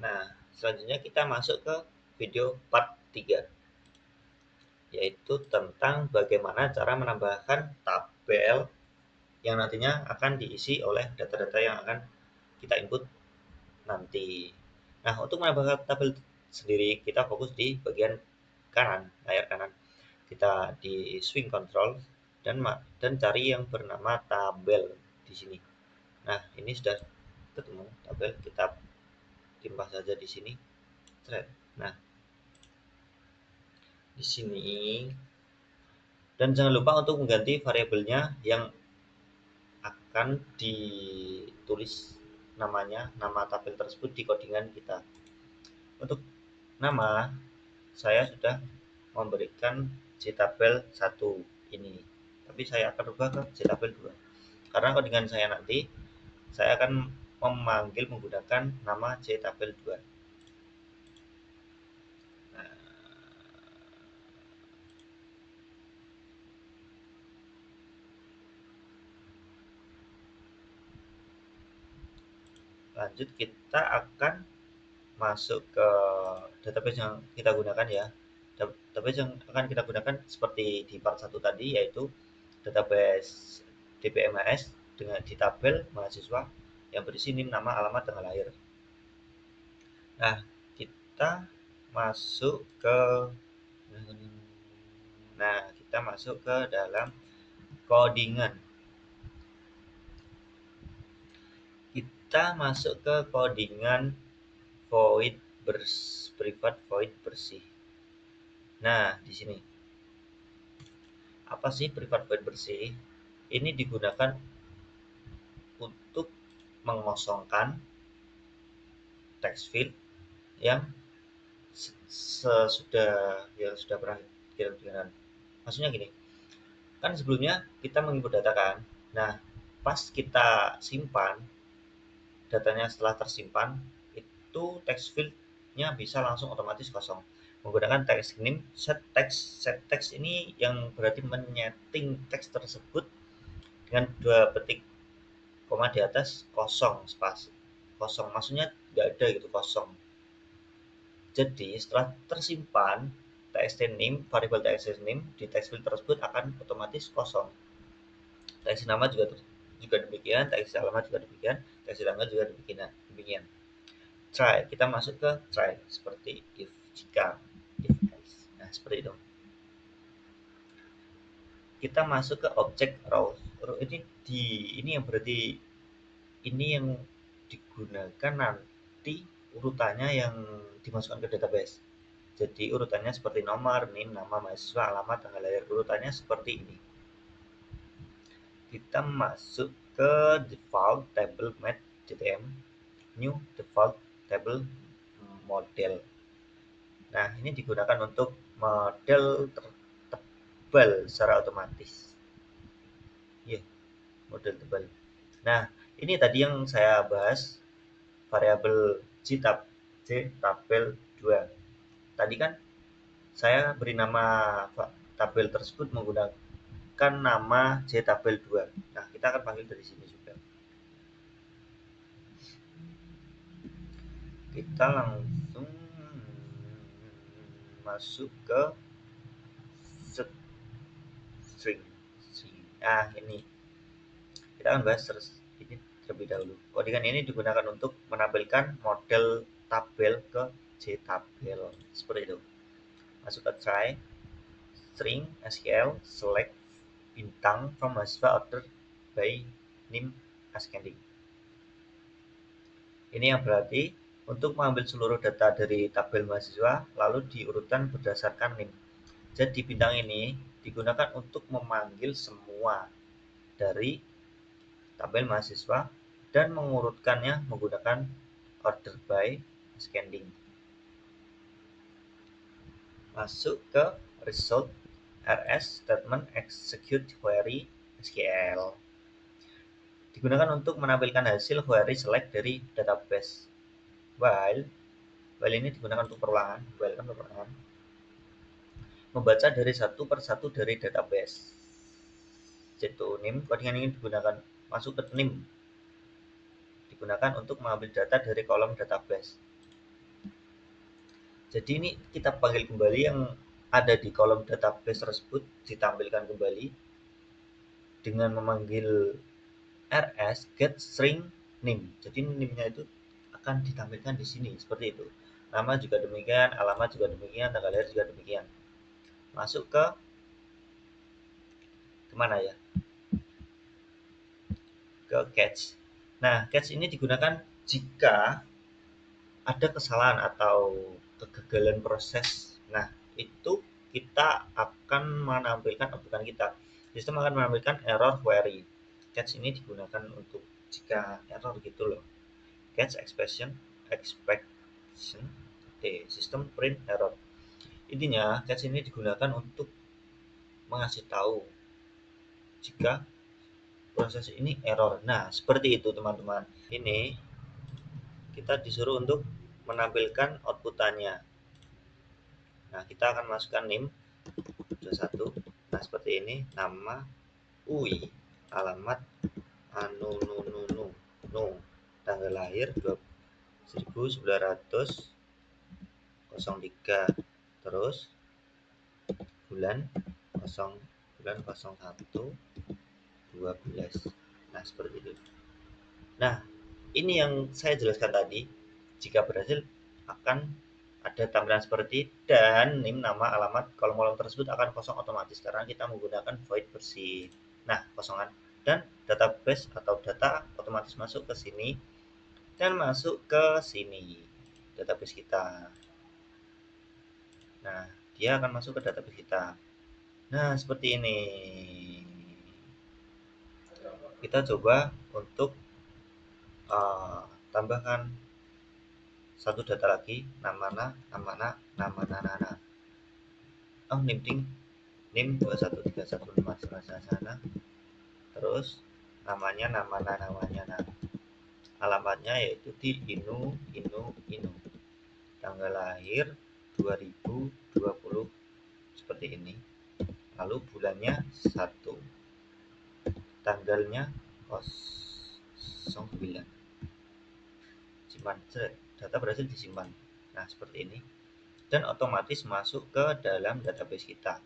Nah, selanjutnya kita masuk ke video part 3, yaitu tentang bagaimana cara menambahkan tabel yang nantinya akan diisi oleh data-data yang akan kita input nanti. Nah, untuk menambahkan tabel sendiri, kita fokus di bagian kanan, layar kanan. Kita di swing control dan cari yang bernama tabel di sini. Nah, ini sudah ketemu tabel, kita timbah saja di sini. Nah, di sini dan jangan lupa untuk mengganti variabelnya yang akan ditulis namanya, nama tabel tersebut di codingan kita. Untuk nama, saya sudah memberikan jtabel 1 ini, tapi saya akan ubah ke jtabel 2 karena codingan saya nanti saya akan memanggil menggunakan nama jtabel 2. Nah, lanjut kita akan masuk ke database yang kita gunakan ya. Database yang akan kita gunakan seperti di part 1 tadi, yaitu database DBMHS dengan di tabel mahasiswa yang berisi NIM, nama, alamat, tanggal lahir. Nah, kita masuk ke kita masuk ke dalam codingan. Kita masuk ke codingan void privat void bersih. Nah, di sini apa sih privat void bersih? Ini digunakan untuk mengosongkan text field yang sudah berakhir dengan. Maksudnya gini, kan sebelumnya kita menginput data kan. Nah, pas kita simpan datanya, setelah tersimpan itu text field-nya bisa langsung otomatis kosong menggunakan text name set text ini yang berarti menyeting teks tersebut dengan 2 petik koma di atas kosong spasi kosong, maksudnya nggak ada gitu, kosong. Jadi setelah tersimpan txt name, variabel txt name di text field tersebut akan otomatis kosong. Txt nama juga demikian, txt alamat juga demikian, txt tanggal juga demikian. Try, kita masuk ke try seperti if, jika, if else. Nah, seperti itu. Kita masuk ke objek row. Row ini yang berarti ini yang digunakan nanti urutannya yang dimasukkan ke database. Jadi urutannya seperti nomor, NIM, nama mahasiswa, alamat, tanggal lahir. Urutannya seperti ini. Kita masuk ke default table math DTM, new default table model. Nah, ini digunakan untuk model tebal secara otomatis. Ya, yeah, model tebal. Nah, ini tadi yang saya bahas variabel jtabel 2. Tadi kan saya beri nama tabel tersebut menggunakan nama jtabel 2. Nah, kita akan panggil dari sini juga. Kita langsung masuk ke string. Ini kita akan bahas ini terlebih dahulu. Codingan ini digunakan untuk menampilkan model tabel ke jtabel seperti itu. Masuk ke try string SQL select bintang from mahasiswa order by name ascending. Ini yang berarti untuk mengambil seluruh data dari tabel mahasiswa lalu diurutkan berdasarkan NIM. Jadi bintang ini digunakan untuk memanggil semua dari tabel mahasiswa dan mengurutkannya menggunakan order by ascending. Masuk ke result rs statement execute query SQL. Digunakan untuk menampilkan hasil query select dari database. While ini digunakan untuk perulangan, while kan perulangan. Membaca dari satu per satu dari database. Yaitu NIM, codingan ini digunakan masuk ke NIM. Digunakan untuk mengambil data dari kolom database. Jadi ini kita panggil kembali yang ada di kolom database tersebut ditampilkan kembali dengan memanggil rs get string name. Jadi name-nya itu akan ditampilkan di sini seperti itu. Nama juga demikian, alamat juga demikian, tanggal lahir juga demikian. Masuk ke kemana ya? Ke catch. Nah, catch ini digunakan jika ada kesalahan atau kegagalan proses. Nah, itu kita akan menampilkan, bukan kita, sistem akan menampilkan error query. Catch ini digunakan untuk jika error gitu loh. Catch expression sistem print error. Intinya catch ini digunakan untuk mengasih tahu jika proses ini error. Nah, seperti itu teman-teman. Ini kita disuruh untuk menampilkan outputannya. Nah, kita akan masukkan name 21. Nah, seperti ini, nama UI, alamat anu nu nu nu nu, tanggal lahir 1903, terus bulan 01 12. Nah, seperti itu. Nah, ini yang saya jelaskan tadi. Jika berhasil akan ada tampilan seperti dan name, nama, alamat, kolom-kolom tersebut akan kosong otomatis karena kita menggunakan void bersih. Nah, kosongan dan database atau data otomatis masuk ke sini dan masuk ke sini database kita. Nah, dia akan masuk ke database kita. Nah, seperti ini. Kita coba untuk tambahkan satu data lagi, namana, oh nim 21315 sana, terus namanya namanya, alamatnya yaitu di inu, tanggal lahir 2020 seperti ini, lalu bulannya 1, tanggalnya 09, simpan, data berhasil disimpan. Nah, seperti ini dan otomatis masuk ke dalam database kita.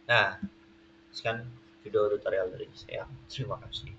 Nah, sekian video tutorial dari saya. Terima kasih.